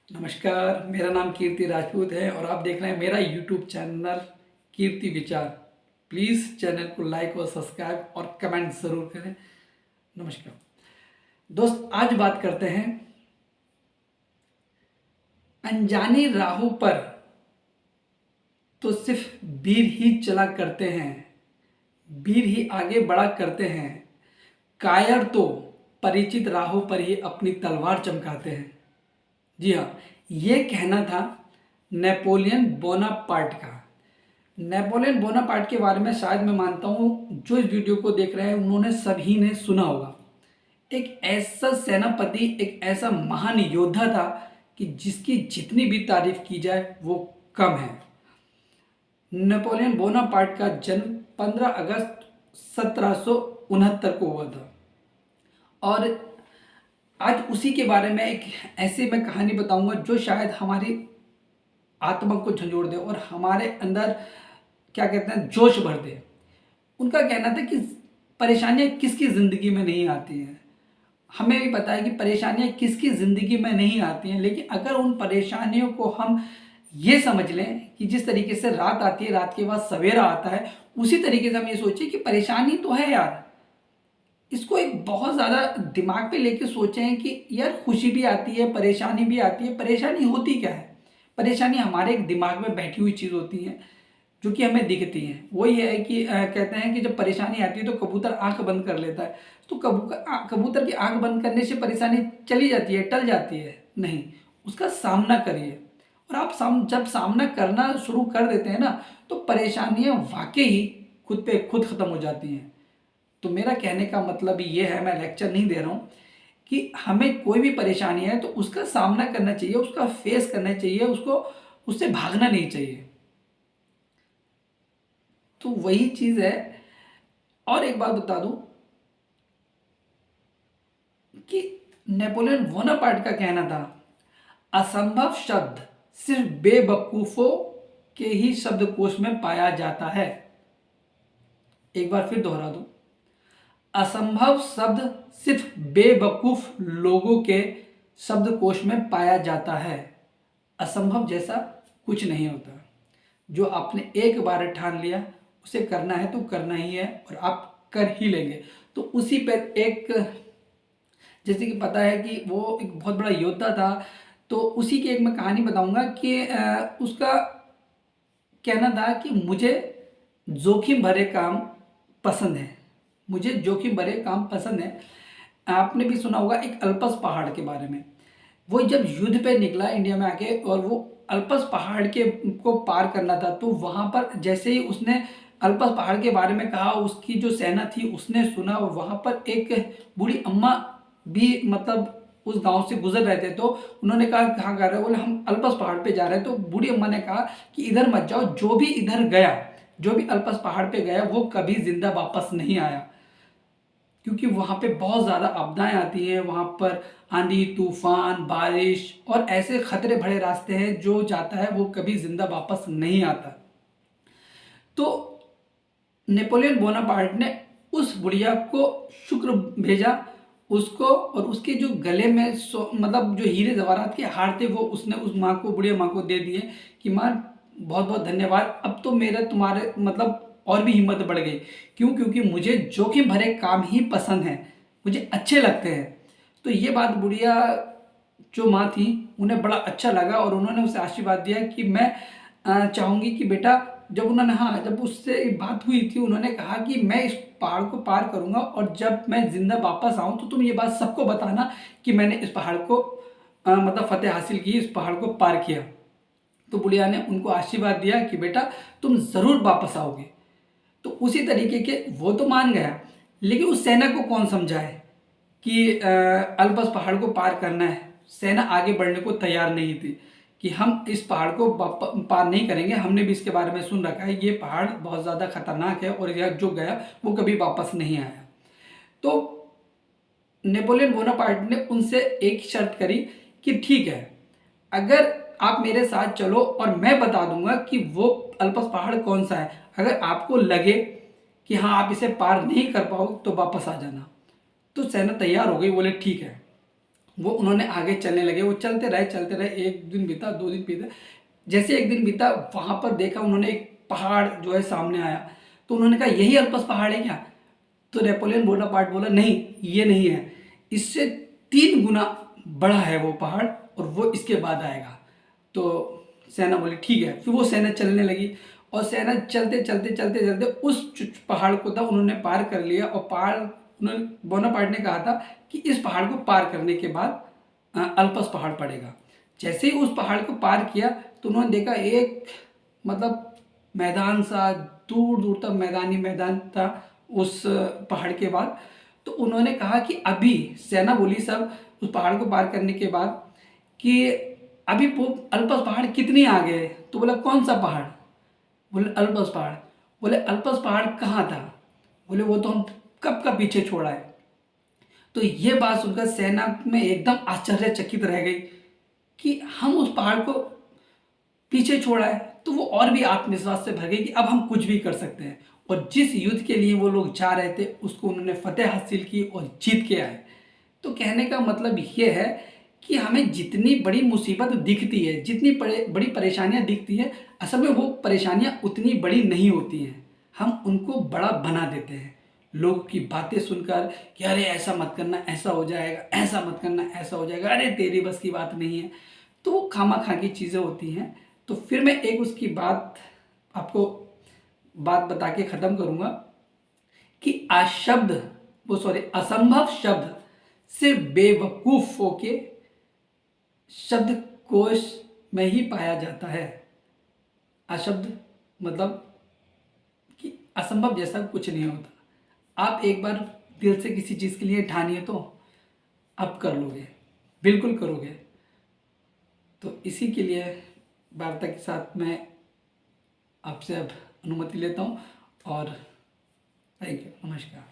नमस्कार, मेरा नाम कीर्ति राजपूत है और आप देख रहे हैं मेरा यूट्यूब चैनल कीर्ति विचार। प्लीज़ चैनल को लाइक और सब्सक्राइब और कमेंट ज़रूर करें। नमस्कार दोस्त, आज बात करते हैं अनजानी राहों पर तो सिर्फ वीर ही चला करते हैं, वीर ही आगे बढ़ा करते हैं, कायर तो परिचित राहों पर ही अपनी तलवार चमकाते हैं। जी हाँ, ये कहना था नेपोलियन बोनापार्ट का। नेपोलियन बोनापार्ट के बारे में शायद मैं मानता हूँ जो इस वीडियो को देख रहे हैं उन्होंने सभी ने सुना होगा। एक ऐसा सेनापति, एक ऐसा महान योद्धा था कि जिसकी जितनी भी तारीफ की जाए वो कम है। नेपोलियन बोनापार्ट का जन्म 15 अगस्त 1769 को हुआ था और आज उसी के बारे में एक ऐसी मैं कहानी बताऊंगा जो शायद हमारी आत्मा को झंझोड़ दे और हमारे अंदर क्या कहते हैं जोश भर दे। उनका कहना था कि परेशानियां किसकी ज़िंदगी में नहीं आती हैं। हमें भी पता है कि परेशानियां किसकी ज़िंदगी में नहीं आती हैं, लेकिन अगर उन परेशानियों को हम ये समझ लें कि जिस तरीके से रात आती है, रात के बाद सवेरा आता है, उसी तरीके से हम ये सोचें कि परेशानी तो है यार। इसको एक बहुत ज़्यादा दिमाग पे लेके सोचें कि यार खुशी भी आती है, परेशानी भी आती है। परेशानी होती क्या है? परेशानी हमारे एक दिमाग में बैठी हुई चीज़ होती है जो कि हमें दिखती हैं। वो ये है कि कहते हैं कि जब परेशानी आती है तो कबूतर आंख बंद कर लेता है। तो कबूतर की आंख बंद करने से परेशानी चली जाती है, टल जाती है? नहीं, उसका सामना करिए। और आप जब सामना करना शुरू कर देते हैं ना, तो परेशानियां वाकई ही खुद पे खुद ख़त्म हो जाती हैं। तो मेरा कहने का मतलब ये है, मैं लेक्चर नहीं दे रहा हूँ, कि हमें कोई भी परेशानी है तो उसका सामना करना चाहिए, उसका फेस करना चाहिए, उसको उससे भागना नहीं चाहिए। तो वही चीज़ है। और एक बात बता दूं कि नेपोलियन बोनापार्ट का कहना था, असंभव शब्द सिर्फ बेवकूफों के ही शब्दकोश में पाया जाता है। एक बार फिर दोहरा दूं, असंभव शब्द सिर्फ बेवकूफ लोगों के शब्दकोश में पाया जाता है। असंभव जैसा कुछ नहीं होता। जो आपने एक बार ठान लिया उसे करना है तो करना ही है और आप कर ही लेंगे। तो उसी पर एक, जैसे कि पता है कि वो एक बहुत बड़ा योद्धा था, तो उसी की एक मैं कहानी बताऊंगा कि उसका कहना था कि मुझे जोखिम भरे काम पसंद है, मुझे जोखिम भरे काम पसंद है। आपने भी सुना होगा एक अल्पस पहाड़ के बारे में। वो जब युद्ध पे निकला इंडिया में आके और वो अल्पस पहाड़ के को पार करना था, तो वहाँ पर जैसे ही उसने अल्पस पहाड़ के बारे में कहा, उसकी जो सेना थी उसने सुना और वहाँ पर एक बूढ़ी अम्मा भी मतलब उस गांव से गुजर रहे थे। तो उन्होंने कहा कहाँ जा रहे हो? बोले हम अल्पस पहाड़ पे जा रहे हैं। तो बूढ़ी अम्मा ने कहा कि इधर मत जाओ, जो भी इधर गया, जो भी अल्पस पहाड़ पे गया वो कभी जिंदा वापस नहीं आया, क्योंकि वहाँ पे बहुत ज़्यादा आपदाएं आती हैं। वहाँ पर आंधी तूफान बारिश और ऐसे खतरे भरे रास्ते हैं, जो जाता है वो कभी जिंदा वापस नहीं आता। तो नेपोलियन बोनापार्ट ने उस बुढ़िया को शुक्र भेजा उसको, और उसके जो गले में मतलब जो हीरे जवाहरात के हार थे वो उसने उस माँ को, बुढ़िया माँ को दे दिए कि माँ बहुत बहुत धन्यवाद, अब तो मेरा तुम्हारे मतलब और भी हिम्मत बढ़ गई। क्यों? क्योंकि मुझे जोखिम भरे काम ही पसंद हैं, मुझे अच्छे लगते हैं। तो ये बात बुढ़िया जो माँ थी उन्हें बड़ा अच्छा लगा और उन्होंने उसे आशीर्वाद दिया कि मैं चाहूँगी कि बेटा, जब उन्होंने, हाँ, जब उससे बात हुई थी उन्होंने कहा कि मैं इस पहाड़ को पार करूँगा और जब मैं जिंदा वापस आऊँ तो तुम ये बात सबको बताना कि मैंने इस पहाड़ को मतलब फतेह हासिल की, इस पहाड़ को पार किया। तो बुढ़िया ने उनको आशीर्वाद दिया कि बेटा तुम ज़रूर वापस आओगे। तो उसी तरीके के वो तो मान गया, लेकिन उस सेना को कौन समझाए कि अल्पस पहाड़ को पार करना है। सेना आगे बढ़ने को तैयार नहीं थी कि हम इस पहाड़ को पार नहीं करेंगे, हमने भी इसके बारे में सुन रखा है, ये पहाड़ बहुत ज़्यादा खतरनाक है और यह जो गया वो कभी वापस नहीं आया। तो नेपोलियन बोनापार्ट ने उनसे एक शर्त करी कि ठीक है, अगर आप मेरे साथ चलो और मैं बता दूंगा कि वो अल्पस पहाड़ कौन सा है, अगर आपको लगे कि हाँ आप इसे पार नहीं कर पाओ तो वापस आ जाना। तो सेना तैयार हो गई, बोले ठीक है। वो उन्होंने आगे चलने लगे। वो चलते रहे, एक दिन बीता, 2 दिन बीता। जैसे एक दिन बीता, वहाँ पर देखा उन्होंने एक पहाड़ जो है सामने आया। तो उन्होंने कहा यही अल्पस पहाड़ है क्या? तो नेपोलियन बोनापार्ट बोला नहीं, ये नहीं है, इससे 3 गुना बड़ा है वो पहाड़ और वो इसके बाद आएगा। तो सेना बोली ठीक है। फिर वो सेना चलने लगी और सेना चलते चलते चलते चलते उस पहाड़ को था उन्होंने पार कर लिया। और पहाड़, उन्होंने, बोनापार्ट ने कहा था कि इस पहाड़ को पार करने के बाद अल्पस पहाड़ पड़ेगा। जैसे ही उस पहाड़ को पार किया तो उन्होंने देखा एक, मतलब मैदान सा, दूर दूर तक मैदानी मैदान था उस पहाड़ के बाद। तो उन्होंने कहा कि अभी, सेना बोली सब उस पहाड़ को पार करने के बाद, कि अभी वो अल्पस पहाड़ कितनी आगे है? तो बोला कौन सा पहाड़? बोले अल्पस पहाड़। बोले अल्पस पहाड़ कहाँ था? बोले वो तो हम कब का पीछे छोड़ा है। तो ये बात सुनकर सेना में एकदम आश्चर्यचकित रह गई कि हम उस पहाड़ को पीछे छोड़ा है। तो वो और भी आत्मविश्वास से भर गई कि अब हम कुछ भी कर सकते हैं। और जिस युद्ध के लिए वो लोग जा रहे थे उसको उन्होंने फतेह हासिल की और जीत के आए। तो कहने का मतलब ये है कि हमें जितनी बड़ी मुसीबत दिखती है, जितनी बड़ी परेशानियां दिखती है, असल में वो परेशानियां उतनी बड़ी नहीं होती हैं। हम उनको बड़ा बना देते हैं लोगों की बातें सुनकर कि अरे ऐसा मत करना, ऐसा हो जाएगा, ऐसा मत करना, ऐसा हो जाएगा, अरे तेरी बस की बात नहीं है। तो वो खामा खा की चीज़ें होती हैं। तो फिर मैं एक उसकी बात आपको बात बता के ख़त्म करूँगा कि अशब्द, वो सॉरी, असंभव शब्द सिर्फ बेवकूफ़ों के शब्दकोश में ही पाया जाता है। अशब्द मतलब कि असंभव जैसा कुछ नहीं होता। आप एक बार दिल से किसी चीज़ के लिए ठानिए तो आप कर लोगे, बिल्कुल करोगे। तो इसी के लिए वार्ता के साथ मैं आपसे अब अनुमति लेता हूँ और थैंक यू, नमस्कार।